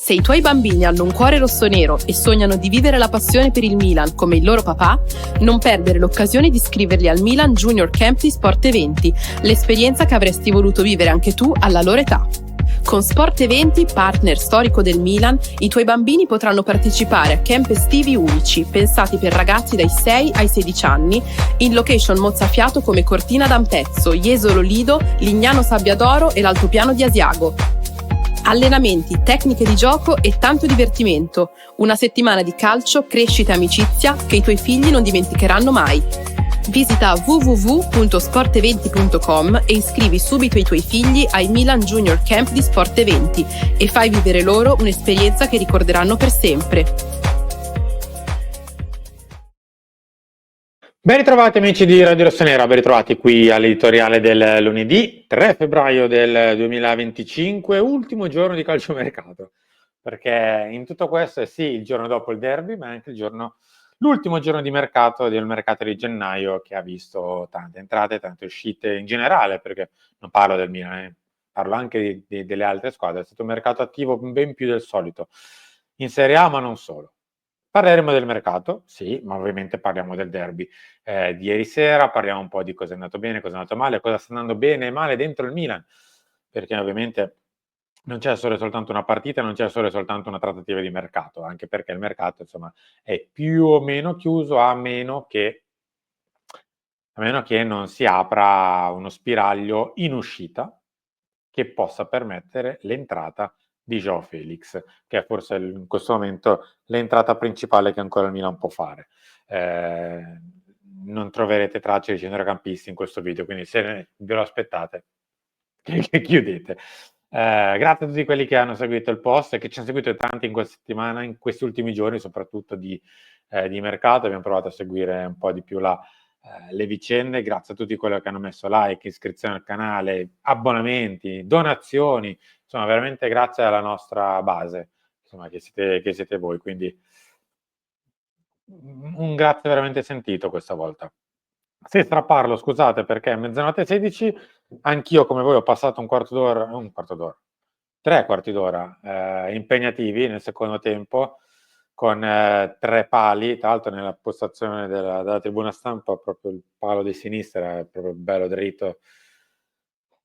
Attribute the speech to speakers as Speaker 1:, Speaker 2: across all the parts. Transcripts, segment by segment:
Speaker 1: Se i tuoi bambini hanno un cuore rossonero e sognano di vivere la passione per il Milan come il loro papà, non perdere l'occasione di iscriverli al Milan Junior Camp di Sport Eventi, l'esperienza che avresti voluto vivere anche tu alla loro età. Con Sport Eventi, partner storico del Milan, i tuoi bambini potranno partecipare a camp estivi unici, pensati per ragazzi dai 6 ai 16 anni, in location mozzafiato come Cortina d'Ampezzo, Jesolo Lido, Lignano Sabbiadoro e l'Altopiano di Asiago. Allenamenti, tecniche di gioco e tanto divertimento. Una settimana di calcio, crescita e amicizia che i tuoi figli non dimenticheranno mai. Visita www.sporteventi.com e iscrivi subito i tuoi figli ai Milan Junior Camp di Sport Eventi e fai vivere loro un'esperienza che ricorderanno per sempre.
Speaker 2: Ben ritrovati amici di Radio Rossonera, ben ritrovati qui all'editoriale del lunedì 3 febbraio del 2025, ultimo giorno di calciomercato, perché in tutto questo è sì il giorno dopo il derby, ma è anche l'ultimo giorno di mercato del mercato di gennaio, che ha visto tante entrate, tante uscite in generale, perché non parlo del Milan, parlo anche delle altre squadre. È stato un mercato attivo ben più del solito in Serie A, ma non solo. Parleremo del mercato, sì, ma ovviamente parliamo del derby di ieri sera, parliamo un po' di cosa è andato bene, cosa è andato male, cosa sta andando bene e male dentro il Milan, perché ovviamente non c'è solo e soltanto una partita, non c'è solo e soltanto una trattativa di mercato, anche perché il mercato, insomma, è più o meno chiuso, a meno che non si apra uno spiraglio in uscita che possa permettere l'entrata di João Felix, che è forse in questo momento l'entrata principale che ancora il Milan può fare. Non troverete tracce di centrocampisti in questo video, quindi se ve lo aspettate, chiudete. Grazie a tutti quelli che hanno seguito il post e che ci hanno seguito tanti in questa settimana, in questi ultimi giorni, soprattutto di mercato. Abbiamo provato a seguire un po' di più le vicende. Grazie a tutti quelli che hanno messo like, iscrizione al canale, abbonamenti, donazioni, insomma veramente grazie alla nostra base, insomma, che siete voi, quindi un grazie veramente sentito questa volta. Sì, strapparlo, scusate, perché a mezzanotte 16 anch'io come voi ho passato un quarto d'ora, 3 quarti d'ora impegnativi nel secondo tempo, con 3 pali, tra l'altro nella postazione della tribuna stampa proprio il palo di sinistra è proprio bello dritto.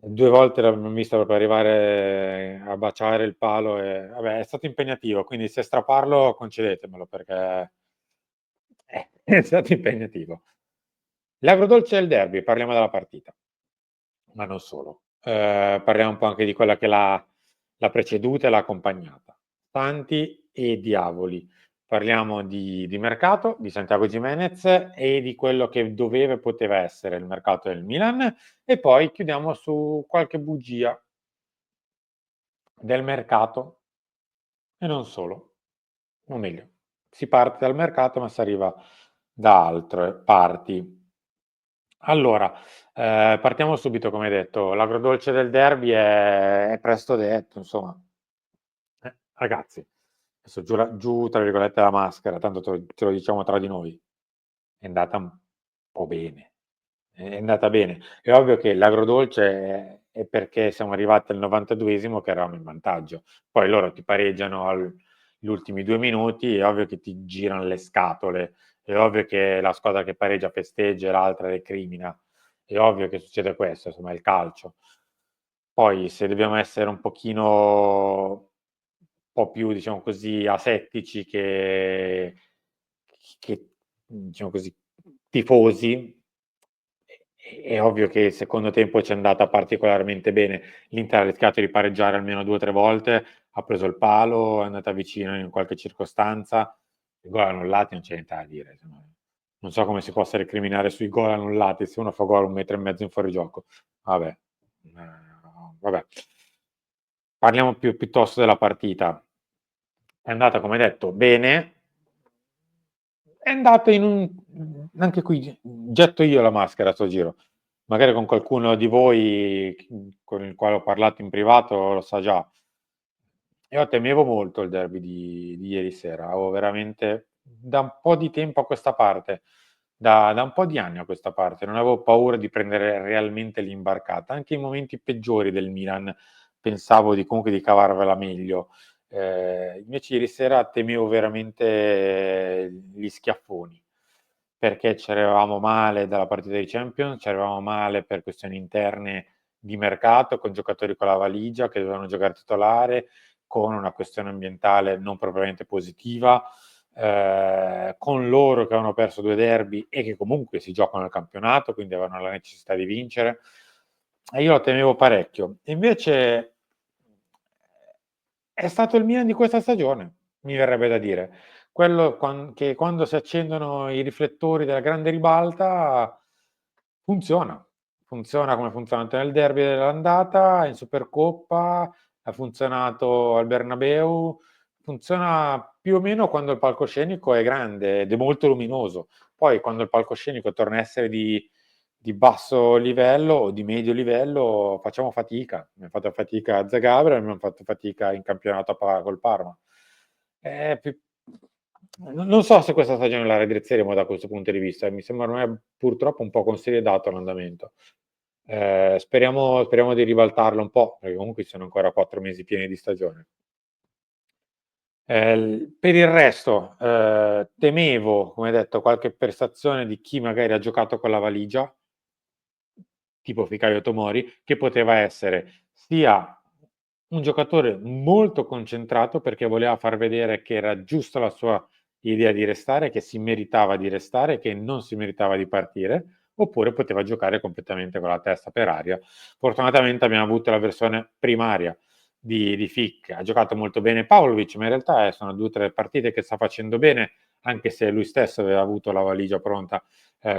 Speaker 2: 2 volte l'abbiamo visto proprio arrivare a baciare il palo e vabbè, è stato impegnativo, quindi se strapparlo concedetemelo perché è stato impegnativo. L'agrodolce del derby, parliamo della partita, ma non solo. Parliamo un po' anche di quella che l'ha preceduta e l'ha accompagnata. Santi e diavoli. Parliamo di mercato, di Santiago Giménez e di quello che doveva e poteva essere il mercato del Milan, e poi chiudiamo su qualche bugia del mercato e non solo. O meglio, si parte dal mercato ma si arriva da altre parti. Allora, partiamo subito, come detto, l'agrodolce del derby è presto detto, insomma. Ragazzi, adesso giù, tra virgolette, la maschera, tanto te lo diciamo tra di noi, è andata un po' bene. È andata bene. È ovvio che l'agrodolce è perché siamo arrivati al 92esimo che eravamo in vantaggio. Poi loro ti pareggiano gli ultimi 2 minuti, è ovvio che ti girano le scatole, è ovvio che la squadra che pareggia festeggia e l'altra recrimina. È ovvio che succede questo, insomma, è il calcio. Poi se dobbiamo essere un po' più, diciamo così, asettici che diciamo così, tifosi, è ovvio che il secondo tempo ci è andata particolarmente bene. L'Inter ha rischiato di pareggiare almeno 2 o 3 volte, ha preso il palo, è andata vicino in qualche circostanza. I gol annullati non c'è niente da dire, insomma. Non so come si possa recriminare sui gol annullati se uno fa gol 1 metro e mezzo in fuorigioco. Vabbè. Vabbè. Parliamo piuttosto della partita. È andata, come detto, bene. È andata anche qui getto io la maschera a 'sto giro. Magari con qualcuno di voi con il quale ho parlato in privato lo sa già. Io temevo molto il derby di ieri sera. Avevo veramente da un po' di tempo a questa parte, da un po' di anni a questa parte, non avevo paura di prendere realmente l'imbarcata. Anche i momenti peggiori del Milan pensavo comunque di cavarvela meglio. Invece ieri sera temevo veramente gli schiaffoni, perché ci eravamo male dalla partita di Champions, ci eravamo male per questioni interne di mercato, con giocatori con la valigia che dovevano giocare titolare, con una questione ambientale non propriamente positiva, con loro che avevano perso 2 derby e che comunque si giocano il campionato, quindi avevano la necessità di vincere. E io lo temevo parecchio. Invece è stato il Milan di questa stagione, mi verrebbe da dire. Quello che quando si accendono i riflettori della grande ribalta funziona. Funziona come ha funzionato nel derby dell'andata, in Supercoppa, ha funzionato al Bernabeu, funziona più o meno quando il palcoscenico è grande ed è molto luminoso. Poi quando il palcoscenico torna a essere di basso livello o di medio livello facciamo fatica. Abbiamo fatto fatica a Zagabria, abbiamo fatto fatica in campionato col Parma. Non so se questa stagione la redrezzeremo da questo punto di vista, mi sembra ormai purtroppo un po' consolidato l'andamento. Speriamo di ribaltarlo un po', perché comunque ci sono ancora 4 mesi pieni di stagione. Per il resto, temevo, come detto, qualche prestazione di chi magari ha giocato con la valigia, tipo Fikayo Tomori, che poteva essere sia un giocatore molto concentrato perché voleva far vedere che era giusta la sua idea di restare, che si meritava di restare, che non si meritava di partire, oppure poteva giocare completamente con la testa per aria. Fortunatamente abbiamo avuto la versione primaria di Fick, ha giocato molto bene Pavlovic, ma in realtà sono 2 o 3 partite che sta facendo bene, anche se lui stesso aveva avuto la valigia pronta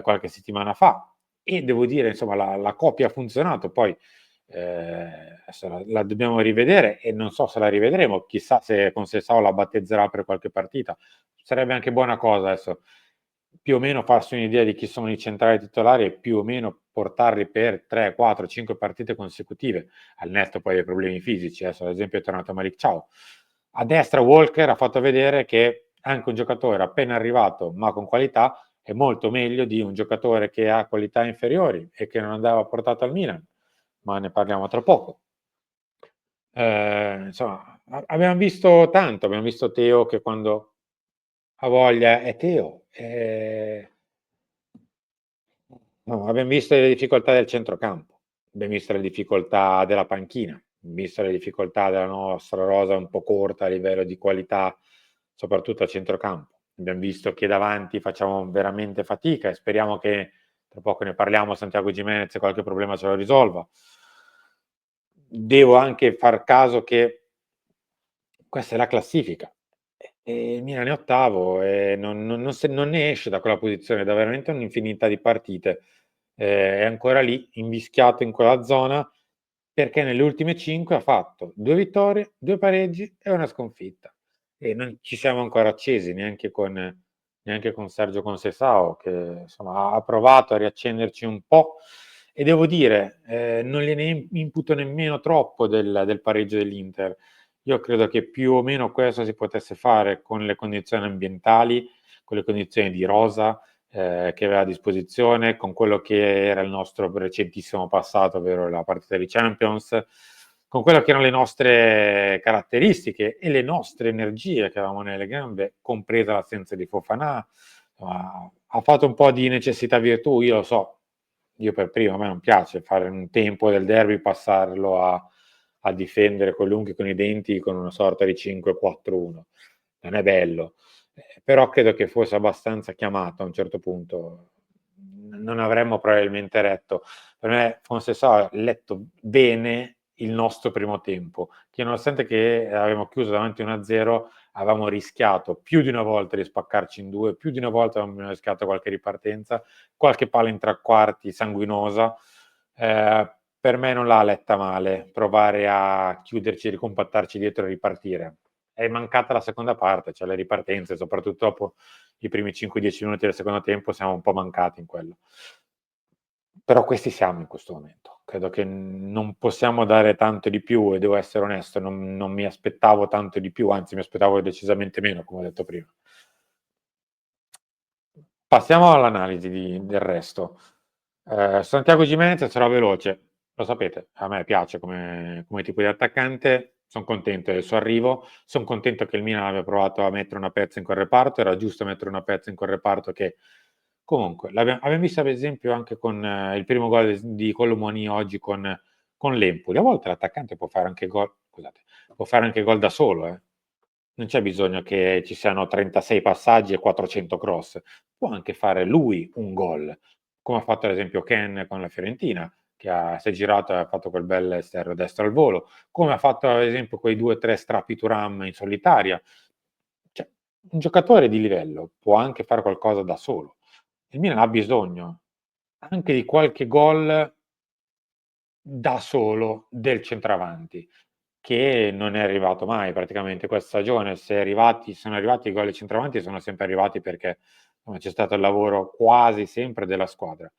Speaker 2: qualche settimana fa. E devo dire, insomma, la coppia ha funzionato. Poi adesso la dobbiamo rivedere e non so se la rivedremo. Chissà se con Sessao la battezzerà per qualche partita. Sarebbe anche buona cosa adesso più o meno farsi un'idea di chi sono i centrali titolari e più o meno portarli per 3, 4, 5 partite consecutive, al netto poi dei problemi fisici. Adesso ad esempio è tornato Malik Ciao. A destra Walker ha fatto vedere che anche un giocatore appena arrivato ma con qualità è molto meglio di un giocatore che ha qualità inferiori e che non andava portato al Milan, ma ne parliamo tra poco. Insomma, abbiamo visto tanto, abbiamo visto Teo che quando ha voglia è Teo. No, abbiamo visto le difficoltà del centrocampo, abbiamo visto le difficoltà della panchina, abbiamo visto le difficoltà della nostra rosa un po' corta a livello di qualità, soprattutto a centrocampo. Abbiamo visto che davanti facciamo veramente fatica e speriamo che tra poco ne parliamo, Santiago Gimenez qualche problema ce lo risolva. Devo anche far caso che questa è la classifica e il Milan è ottavo e non ne esce da quella posizione da veramente un'infinità di partite. È ancora lì, invischiato in quella zona, perché nelle ultime 5 ha fatto 2 vittorie, 2 pareggi e una sconfitta. E non ci siamo ancora accesi neanche con Sergio Conceição, che insomma ha provato a riaccenderci un po'. E devo dire, non gliene imputo nemmeno troppo del pareggio dell'Inter. Io credo che più o meno questo si potesse fare con le condizioni ambientali, con le condizioni di rosa che aveva a disposizione, con quello che era il nostro recentissimo passato, ovvero la partita di Champions, con quello che erano le nostre caratteristiche e le nostre energie che avevamo nelle gambe, compresa l'assenza di Fofana. Ha fatto un po' di necessità virtù, io lo so, io per primo, a me non piace fare un tempo del derby, passarlo a difendere con l'unghie con i denti con una sorta di 5-4-1. Non è bello, però credo che fosse abbastanza chiamato a un certo punto. Non avremmo probabilmente retto. Per me, Fonseca ha letto bene il nostro primo tempo, che nonostante che avevamo chiuso davanti 1-0, avevamo rischiato più di una volta di spaccarci in due, più di una volta avevamo rischiato qualche ripartenza, qualche palla in tre quarti sanguinosa. Per me non l'ha letta male provare a chiuderci, ricompattarci dietro e ripartire. È mancata la seconda parte, cioè le ripartenze, soprattutto dopo i primi 5-10 minuti del secondo tempo siamo un po' mancati in quello. Però questi siamo in questo momento. Credo che non possiamo dare tanto di più e devo essere onesto, non mi aspettavo tanto di più, anzi mi aspettavo decisamente meno, come ho detto prima. Passiamo all'analisi del resto. Santiago Gimenez sarà veloce, lo sapete, a me piace come tipo di attaccante, Son contento del suo arrivo, son contento che il Milan abbia provato a mettere una pezza in quel reparto, era giusto mettere una pezza in quel reparto che comunque abbiam visto ad esempio anche con il primo gol di Kolo Muani oggi con l'Empoli. A volte l'attaccante può fare anche gol, scusate, può fare anche gol da solo, non c'è bisogno che ci siano 36 passaggi e 400 cross, può anche fare lui un gol, come ha fatto ad esempio Ken con la Fiorentina, che si è girato e ha fatto quel bel esterno destro al volo, come ha fatto ad esempio quei 2-3 strappi Thuram in solitaria. Cioè, un giocatore di livello può anche fare qualcosa da solo. Il Milan ha bisogno anche di qualche gol da solo del centravanti, che non è arrivato mai praticamente questa stagione. Se sono arrivati i gol ai centravanti, sono sempre arrivati perché insomma, c'è stato il lavoro quasi sempre della squadra.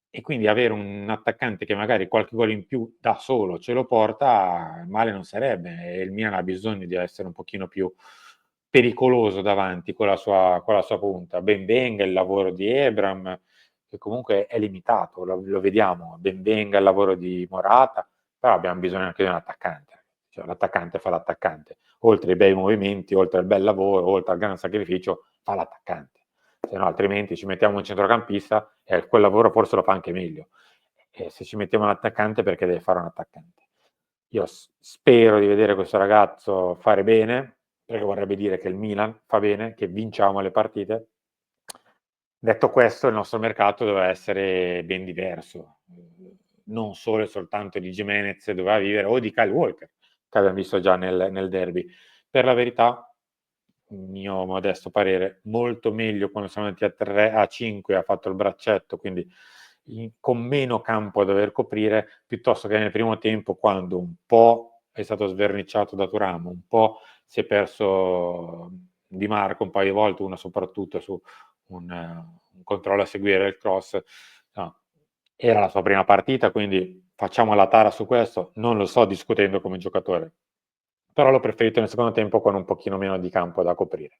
Speaker 2: E quindi avere un attaccante che magari qualche gol in più da solo ce lo porta, male non sarebbe. E il Milan ha bisogno di essere un pochino più pericoloso davanti con la sua punta. Ben venga il lavoro di Ebram, che comunque è limitato, lo vediamo, ben venga il lavoro di Morata, però abbiamo bisogno anche di un attaccante. Cioè, l'attaccante fa l'attaccante, oltre ai bei movimenti, oltre al bel lavoro, oltre al gran sacrificio, fa l'attaccante. Se no, altrimenti ci mettiamo un centrocampista e quel lavoro forse lo fa anche meglio. E se ci mettiamo un attaccante, perché deve fare un attaccante? Io spero di vedere questo ragazzo fare bene, perché vorrebbe dire che il Milan fa bene, che vinciamo le partite. Detto questo, il nostro mercato doveva essere ben diverso, non solo e soltanto di Gimenez doveva vivere, o di Kyle Walker, che abbiamo visto già nel derby. Per la verità, mio modesto parere, molto meglio quando siamo andati a 3, a 5, ha fatto il braccetto, quindi con meno campo a dover coprire, piuttosto che nel primo tempo, quando un po' è stato sverniciato da Thuram, un po' si è perso Di Marco un paio di volte, una soprattutto su un controllo a seguire il cross. No, era la sua prima partita, quindi facciamo la tara su questo, non lo sto discutendo come giocatore, però l'ho preferito nel secondo tempo con un pochino meno di campo da coprire.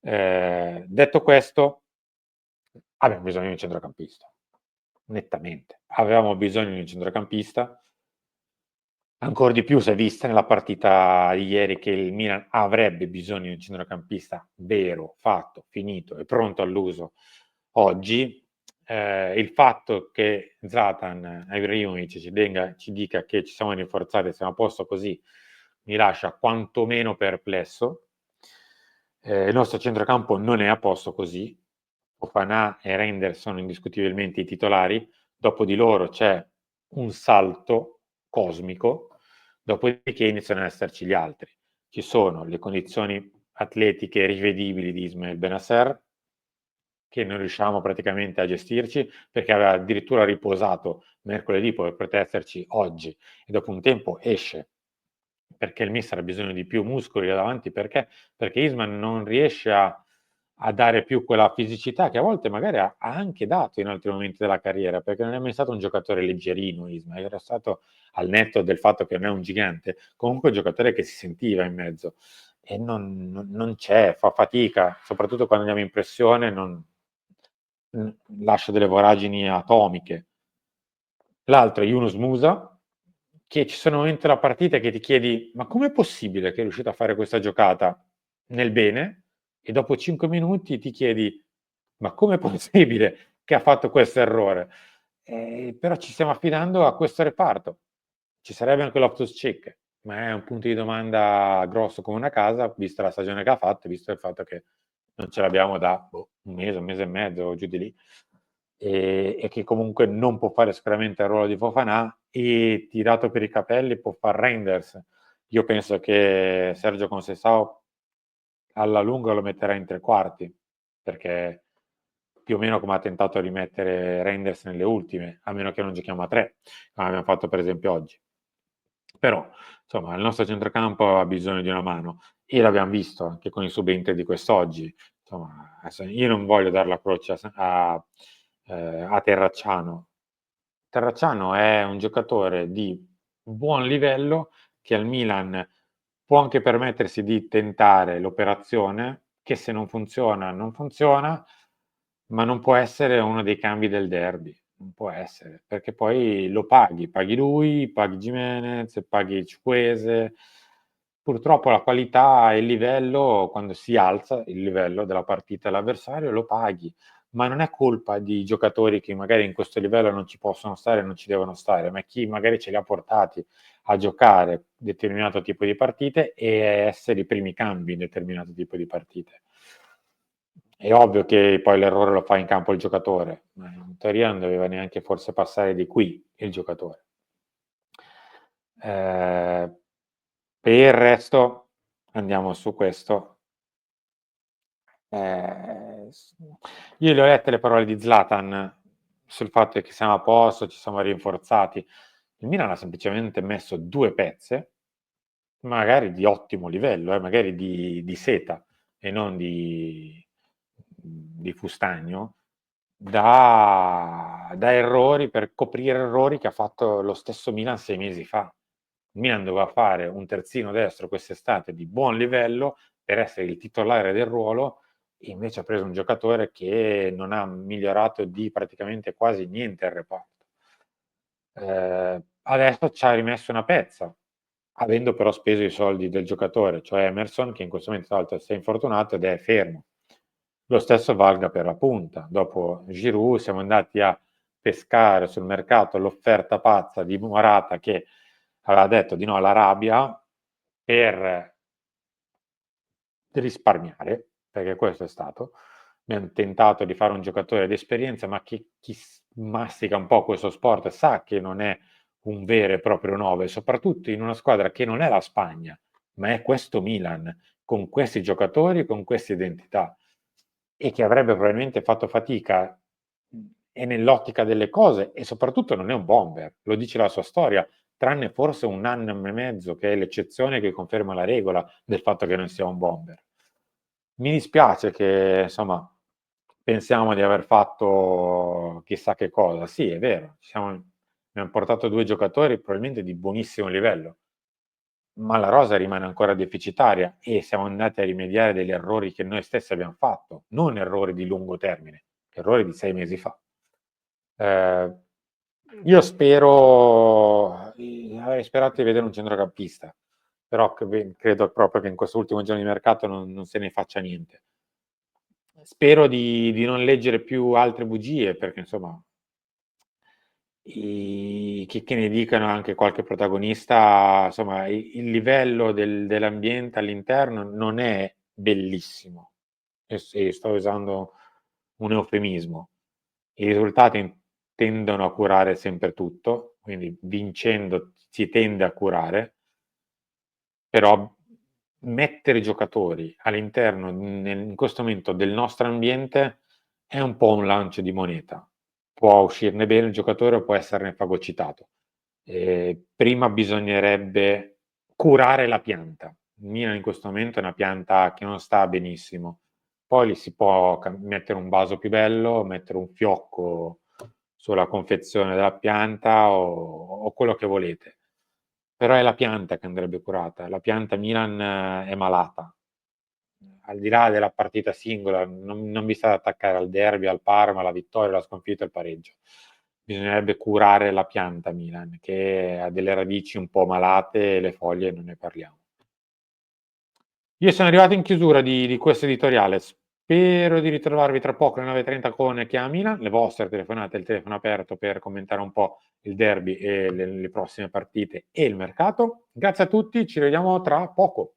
Speaker 2: Detto questo, abbiamo bisogno di un centrocampista, nettamente. Avevamo bisogno di un centrocampista, ancora di più si è vista nella partita di ieri che il Milan avrebbe bisogno di un centrocampista vero, fatto, finito e pronto all'uso oggi. Il fatto che Zlatan Ibrahimovic ci dica che ci siamo rinforzati, siamo a posto così, mi lascia quantomeno perplesso. Il nostro centrocampo non è a posto così. Fofana e Reinders sono indiscutibilmente i titolari, dopo di loro c'è un salto cosmico, dopodiché iniziano ad esserci gli altri. Ci sono le condizioni atletiche rivedibili di Ismail Benasser, che non riusciamo praticamente a gestirci, perché aveva addirittura riposato mercoledì per poter esserci oggi, e dopo un tempo esce, perché il mister ha bisogno di più muscoli là davanti, perché Isman non riesce a dare più quella fisicità che a volte magari ha anche dato in altri momenti della carriera, perché non è mai stato un giocatore leggerino Isman, era stato, al netto del fatto che non è un gigante, comunque un giocatore che si sentiva in mezzo, e non c'è, fa fatica, soprattutto quando andiamo in pressione, lascia delle voragini atomiche. L'altro è Yunus Musa, che ci sono momenti della partita che ti chiedi: ma com'è possibile che è riuscito a fare questa giocata nel bene? E dopo 5 minuti ti chiedi: ma com'è possibile che ha fatto questo errore? Però ci stiamo affidando a questo reparto. Ci sarebbe anche Loftus-Cheek, ma è un punto di domanda grosso come una casa, vista la stagione che ha fatto, visto il fatto che non ce l'abbiamo da un mese e mezzo, giù di lì, e che comunque non può fare sicuramente il ruolo di Fofana, e tirato per i capelli può far Reinders. Io penso che Sergio Conceição alla lunga lo metterà in tre quarti, perché più o meno come ha tentato di mettere Reinders nelle ultime, a meno che non giochiamo a tre, come abbiamo fatto per esempio oggi. Però, insomma, il nostro centrocampo ha bisogno di una mano, e l'abbiamo visto anche con i subentri di quest'oggi. Insomma, io non voglio dare la croce a Terracciano. Terracciano è un giocatore di buon livello che al Milan può anche permettersi di tentare l'operazione, che se non funziona, non funziona, ma non può essere uno dei cambi del derby. Non può essere, perché poi lo paghi lui, paghi Gimenez, paghi Chukwueze, purtroppo la qualità e il livello, quando si alza il livello della partita dell'avversario, lo paghi. Ma non è colpa di giocatori che magari in questo livello non ci possono stare, non ci devono stare, ma chi magari ce li ha portati a giocare determinato tipo di partite e essere i primi cambi in determinato tipo di partite. È ovvio che poi l'errore lo fa in campo il giocatore, ma in teoria non doveva neanche forse passare di qui il giocatore. Per il resto andiamo su questo. Io le ho lette le parole di Zlatan sul fatto che siamo a posto, ci siamo rinforzati. Il Milan ha semplicemente messo 2 pezze, magari di ottimo livello, magari di seta e non di fustagno, da errori, per coprire errori che ha fatto lo stesso Milan 6 mesi fa. Il Milan doveva fare un terzino destro quest'estate di buon livello per essere il titolare del ruolo, e invece ha preso un giocatore che non ha migliorato di praticamente quasi niente il reparto. Adesso ci ha rimesso una pezza, avendo però speso i soldi del giocatore, cioè Emerson, che in questo momento tra l'altro si è infortunato ed è fermo. Lo stesso valga per la punta. Dopo Giroud siamo andati a pescare sul mercato l'offerta pazza di Morata, che aveva detto di no all'Arabia per risparmiare, perché questo è stato. Abbiamo tentato di fare un giocatore di esperienza, ma chi mastica un po' questo sport sa che non è un vero e proprio 9, soprattutto in una squadra che non è la Spagna, ma è questo Milan, con questi giocatori, con queste identità, e che avrebbe probabilmente fatto fatica e nell'ottica delle cose, e soprattutto non è un bomber, lo dice la sua storia, tranne forse un anno e mezzo che è l'eccezione che conferma la regola del fatto che non sia un bomber. Mi dispiace che, insomma, pensiamo di aver fatto chissà che cosa. Sì, è vero, abbiamo portato 2 giocatori probabilmente di buonissimo livello, ma la rosa rimane ancora deficitaria e siamo andati a rimediare degli errori che noi stessi abbiamo fatto, non errori di lungo termine, errori di 6 mesi fa. Io avrei sperato di vedere un centrocampista, però credo proprio che in questo ultimo giorno di mercato non se ne faccia niente. Spero di non leggere più altre bugie, perché insomma, che ne dicano anche qualche protagonista, insomma, il livello dell'ambiente all'interno non è bellissimo, e sto usando un eufemismo. I risultati tendono a curare sempre tutto, quindi vincendo si tende a curare, però mettere giocatori all'interno in questo momento del nostro ambiente è un po' un lancio di moneta. Può uscirne bene il giocatore o può esserne fagocitato. Prima bisognerebbe curare la pianta. Il Milan in questo momento è una pianta che non sta benissimo. Poi si può mettere un vaso più bello, mettere un fiocco sulla confezione della pianta o quello che volete. Però è la pianta che andrebbe curata. La pianta Milan è malata. Al di là della partita singola, non vi state ad attaccare al derby, al Parma, alla vittoria, alla sconfitta e al pareggio. Bisognerebbe curare la pianta Milan, che ha delle radici un po' malate e le foglie non ne parliamo. Io sono arrivato in chiusura di questo editoriale. Spero di ritrovarvi tra poco alle 9:30 con Chiama Milan, le vostre telefonate, il telefono aperto per commentare un po' il derby e le prossime partite e il mercato. Grazie a tutti, ci vediamo tra poco.